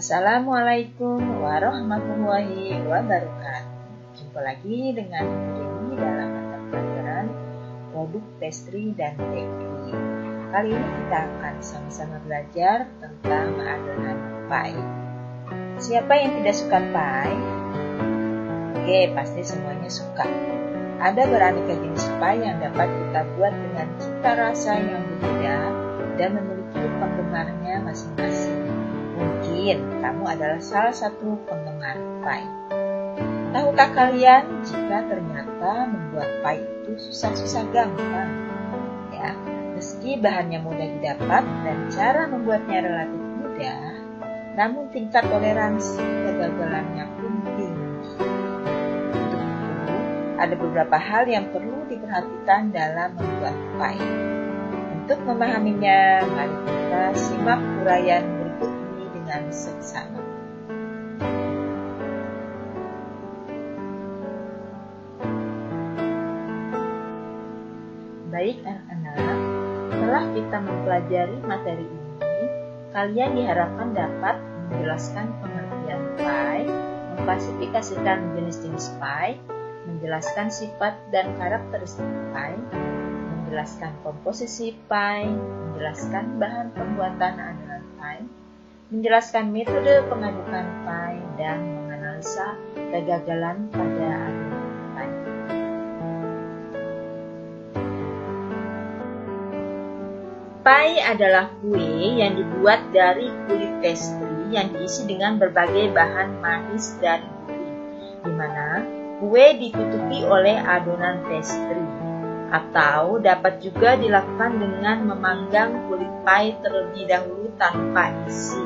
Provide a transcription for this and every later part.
Assalamualaikum warahmatullahi wabarakatuh. Jumpa lagi dengan Ibu Dewi dalam mata pelajaran produk pastry dan bakery. Kali ini kita akan sama-sama belajar tentang adonan pie. Siapa yang tidak suka pie? Oke, pasti semuanya suka. Ada beraneka jenis pie yang dapat kita buat dengan cita rasa yang berbeda dan memiliki penggemarnya masing-masing. Mungkin kamu adalah salah satu penggemar pie. Tahukah kalian jika ternyata membuat pie itu susah-susah gampang? Ya, meski bahannya mudah didapat dan cara membuatnya relatif mudah, namun tingkat toleransi kegagalannya pun tinggi. Untuk itu, ada beberapa hal yang perlu diperhatikan dalam membuat pie. Untuk memahaminya, mari kita simak uraian berikut ini dengan seksama. Baik anak-anak, setelah kita mempelajari materi ini, kalian diharapkan dapat menjelaskan pengertian pie, mengklasifikasikan jenis-jenis pie, menjelaskan sifat dan karakteristik pie, menjelaskan komposisi pie, menjelaskan bahan pembuatan adonan pie, menjelaskan metode pengadukan pie, dan menganalisa kegagalan pada adonan pie. Pie adalah kue yang dibuat dari kulit pastry yang diisi dengan berbagai bahan manis dan gurih, di mana kue ditutupi oleh adonan pastry. Atau dapat juga dilakukan dengan memanggang kulit pie terlebih dahulu tanpa isi.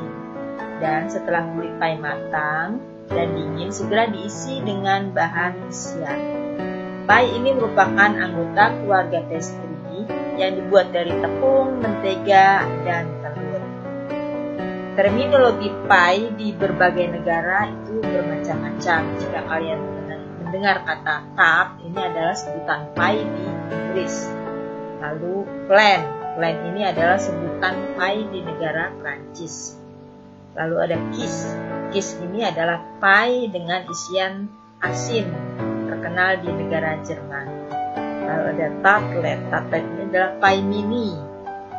Dan setelah kulit pie matang dan dingin, segera diisi dengan bahan isian. Pie ini merupakan anggota keluarga pastry yang dibuat dari tepung, mentega, dan telur. Terminologi pie di berbagai negara itu bermacam-macam. Jika kalian mendengar kata tart, ini adalah sebutan pie di Inggris. Lalu flan ini adalah sebutan pie di negara Prancis. Lalu ada kiss ini adalah pie dengan isian asin, terkenal di negara Jerman. Lalu ada tartlet ini adalah pie mini,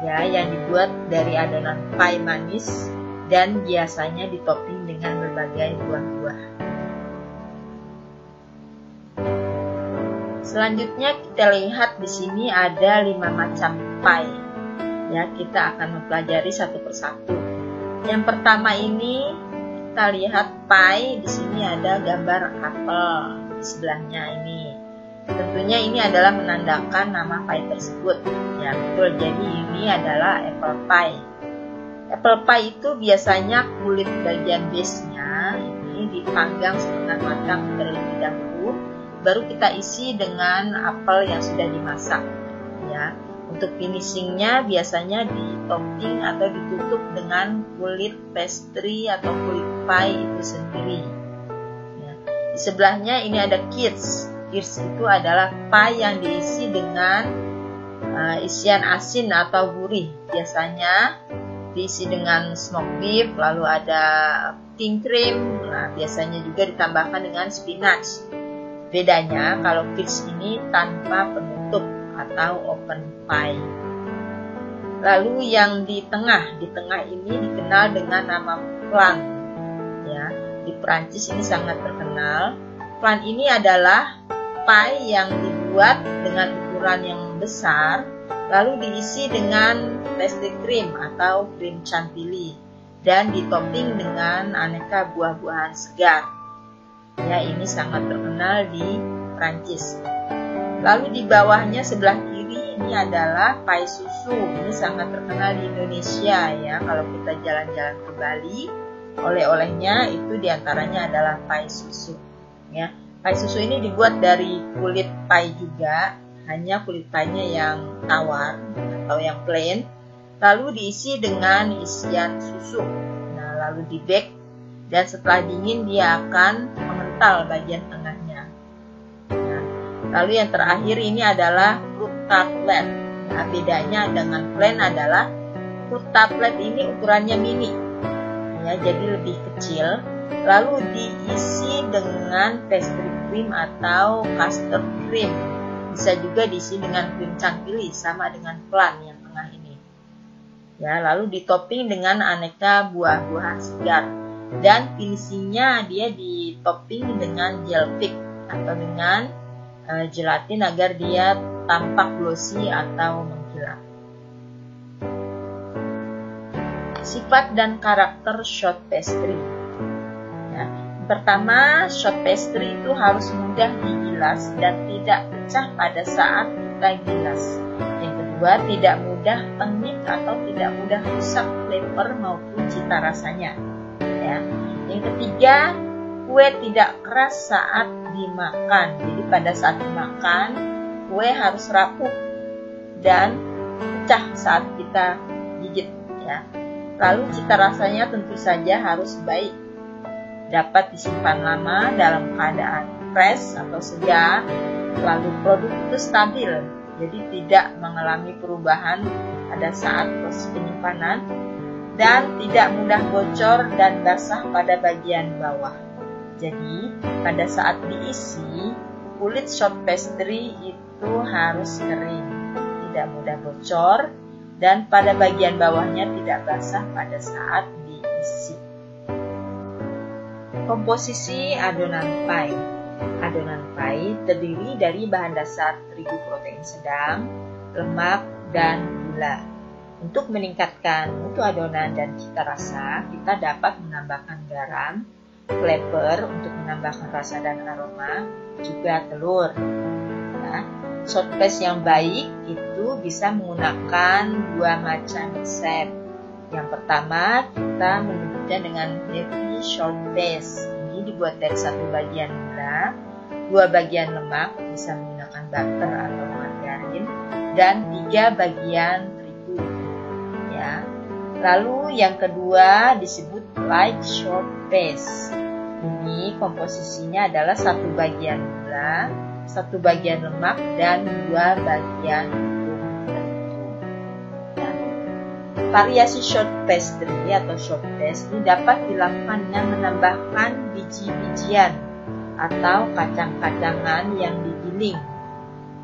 ya, yang dibuat dari adonan pie manis dan biasanya ditopping dengan berbagai buah-buah. Selanjutnya kita lihat di sini ada 5 macam pie. Ya, kita akan mempelajari satu persatu. Yang pertama ini kita lihat pie, di sini ada gambar apel di sebelahnya ini. Tentunya ini adalah menandakan nama pie tersebut. Ya, betul. Jadi ini adalah apple pie. Apple pie itu biasanya kulit bagian base-nya ini dipanggang setengah matang terlebih dahulu, baru kita isi dengan apel yang sudah dimasak. Ya, untuk finishingnya biasanya ditopping atau ditutup dengan kulit pastry atau kulit pie itu sendiri. Ya. Di sebelahnya ini ada kids itu adalah pie yang diisi dengan isian asin atau gurih. Biasanya diisi dengan smoked beef, lalu ada king cream. Nah, biasanya juga ditambahkan dengan spinach. Bedanya kalau kids ini tanpa penutup atau open pie. Lalu yang di tengah ini dikenal dengan nama flan. Ya, di Prancis ini sangat terkenal. Flan ini adalah pie yang dibuat dengan ukuran yang besar, lalu diisi dengan pastry cream atau krim chantilly dan ditopping dengan aneka buah-buahan segar. Ya, ini sangat terkenal di Prancis. Lalu di bawahnya sebelah kiri ini adalah pie susu. Ini sangat terkenal di Indonesia ya. Kalau kita jalan-jalan ke Bali, oleh-olehnya itu diantaranya adalah pie susu. Ya, pie susu ini dibuat dari kulit pie juga, hanya kulit pie-nya yang tawar atau yang plain, lalu diisi dengan isian susu. Nah, lalu di bake dan setelah dingin dia akan mengental bagian tengahnya. Nah, lalu yang terakhir ini adalah fruit tartlet. Nah, bedanya dengan plain adalah fruit tartlet ini ukurannya mini. ya, jadi lebih kecil, lalu diisi dengan pastry cream atau custard cream. Bisa juga diisi dengan krim chantilly sama dengan flan yang tengah ini. Ya, lalu ditopping dengan aneka buah-buahan segar. Dan finishingnya dia ditopping dengan gel fig atau dengan gelatin agar dia tampak glossy atau mengkilap. Sifat dan karakter short pastry. Ya, pertama, short pastry itu harus mudah digilas dan tidak pecah pada saat kita gilas. Yang kedua, tidak mudah tengik atau tidak mudah rusak flavor maupun cita rasanya. Ya. Yang ketiga, kue tidak keras saat dimakan. Jadi pada saat dimakan, kue harus rapuh dan pecah saat kita gigit. Ya. Lalu cita rasanya tentu saja harus baik. Dapat disimpan lama dalam keadaan fresh atau segar. Lalu produk itu stabil, jadi tidak mengalami perubahan pada saat proses penyimpanan. Dan tidak mudah bocor dan basah pada bagian bawah. Jadi, pada saat diisi, kulit short pastry itu harus kering, tidak mudah bocor, dan pada bagian bawahnya tidak basah pada saat diisi. Komposisi adonan pie. Adonan pie terdiri dari bahan dasar terigu protein sedang, lemak, dan gula. Untuk meningkatkan mutu adonan dan cita rasa, kita dapat menambahkan garam, flavor untuk menambahkan rasa dan aroma, juga telur. Nah, short paste yang baik itu bisa menggunakan dua macam resep. Yang pertama, kita menyebutnya dengan heavy short paste. Ini dibuat dari satu bagian gula, dua bagian lemak, bisa menggunakan butter atau margarin, dan 3 bagian terigu. Ya. Lalu yang kedua disebut light short paste. Ini komposisinya adalah 1 bagian gula, 1 bagian lemak, dan 2 bagian tepung terigu. Variasi short pastry atau short paste ini dapat dilakukan dengan menambahkan biji-bijian atau kacang-kacangan yang digiling,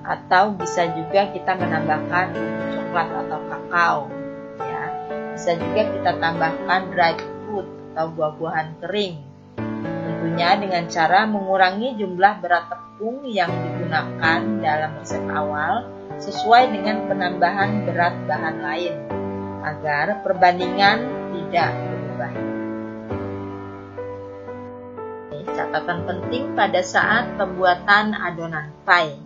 atau bisa juga kita menambahkan coklat atau kakao. Ya, bisa juga kita tambahkan dried fruit atau buah-buahan kering. Tentunya dengan cara mengurangi jumlah berat tepung yang digunakan dalam resep awal sesuai dengan penambahan berat bahan lain agar perbandingan tidak berubah. Catatan penting pada saat pembuatan adonan pie.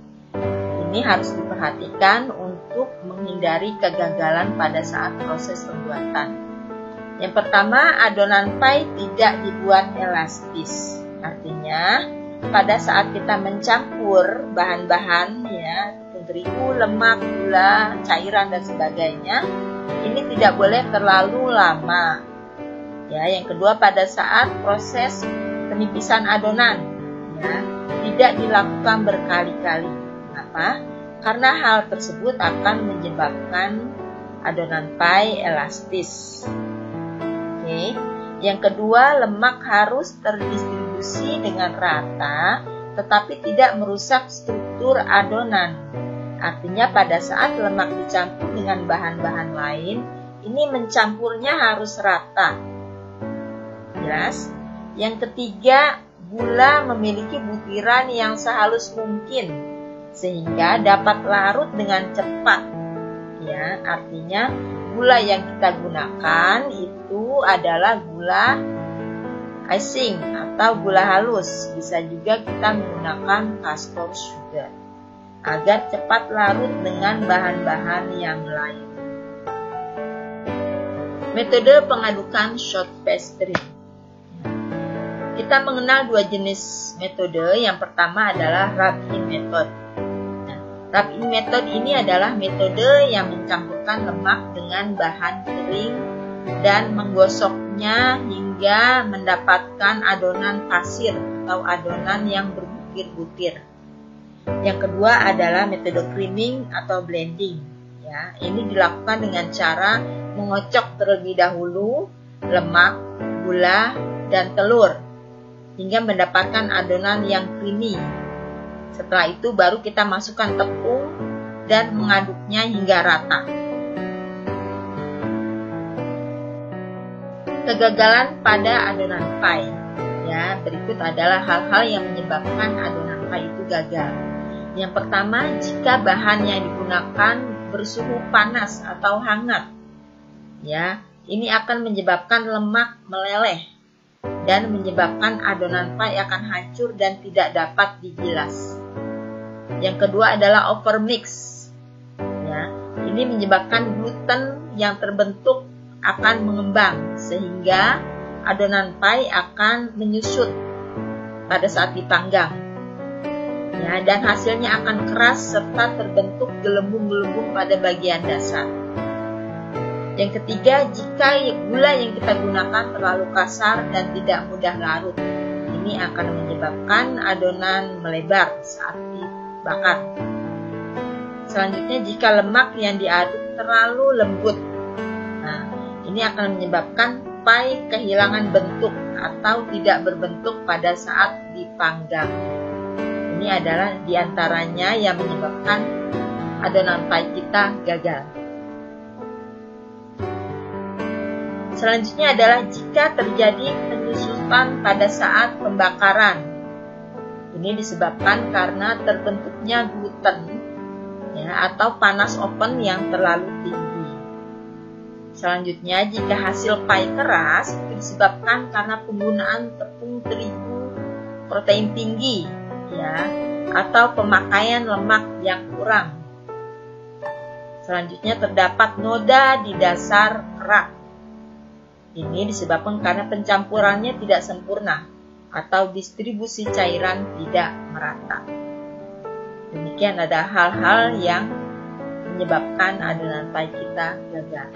Ini harus diperhatikan untuk menghindari kegagalan pada saat proses pembuatan. Yang pertama, adonan pie tidak dibuat elastis. Artinya, pada saat kita mencampur bahan-bahan ya, tepung terigu, lemak, gula, cairan dan sebagainya, ini tidak boleh terlalu lama. Ya, yang kedua, pada saat proses penipisan adonan ya, tidak dilakukan berkali-kali. Kenapa? Karena hal tersebut akan menyebabkan adonan pie elastis. Oke. Yang kedua, lemak harus terdistribusi dengan rata, tetapi tidak merusak struktur adonan. Artinya pada saat lemak dicampur dengan bahan-bahan lain, ini mencampurnya harus rata. Jelas? Yang ketiga, gula memiliki butiran yang sehalus mungkin sehingga dapat larut dengan cepat. Ya, artinya gula yang kita gunakan itu adalah gula icing atau gula halus. Bisa juga kita menggunakan castor sugar agar cepat larut dengan bahan-bahan yang lain. Metode pengadukan short pastry. Kita mengenal 2 jenis metode. Yang pertama adalah rub-in method. Rub-in method ini adalah metode yang mencampurkan lemak dengan bahan kering dan menggosoknya hingga mendapatkan adonan pasir atau adonan yang berbutir-butir. Yang kedua adalah metode creaming atau blending. Ya, ini dilakukan dengan cara mengocok terlebih dahulu lemak, gula, dan telur hingga mendapatkan adonan yang creamy. Setelah itu baru kita masukkan tepung dan mengaduknya hingga rata. Kegagalan pada adonan pie. Ya, berikut adalah hal-hal yang menyebabkan adonan pie itu gagal. Yang pertama, jika bahan yang digunakan bersuhu panas atau hangat. Ya, ini akan menyebabkan lemak meleleh dan menyebabkan adonan pie akan hancur dan tidak dapat digilas. Yang kedua adalah overmix. Ya, ini menyebabkan gluten yang terbentuk akan mengembang sehingga adonan pie akan menyusut pada saat dipanggang. Ya, dan hasilnya akan keras serta terbentuk gelembung-gelembung pada bagian dasar. Yang ketiga, jika gula yang kita gunakan terlalu kasar dan tidak mudah larut, ini akan menyebabkan adonan melebar saat dibakar. Selanjutnya, jika lemak yang diaduk terlalu lembut, nah, ini akan menyebabkan pie kehilangan bentuk atau tidak berbentuk pada saat dipanggang. Ini adalah diantaranya yang menyebabkan adonan pie kita gagal. Selanjutnya adalah jika terjadi penyusutan pada saat pembakaran. Ini disebabkan karena terbentuknya gluten ya, atau panas oven yang terlalu tinggi. Selanjutnya, jika hasil pie keras itu disebabkan karena penggunaan tepung terigu protein tinggi ya, atau pemakaian lemak yang kurang. Selanjutnya, terdapat noda di dasar kerak. Ini disebabkan karena pencampurannya tidak sempurna atau distribusi cairan tidak merata. Demikian ada hal-hal yang menyebabkan adonan pie kita gagal.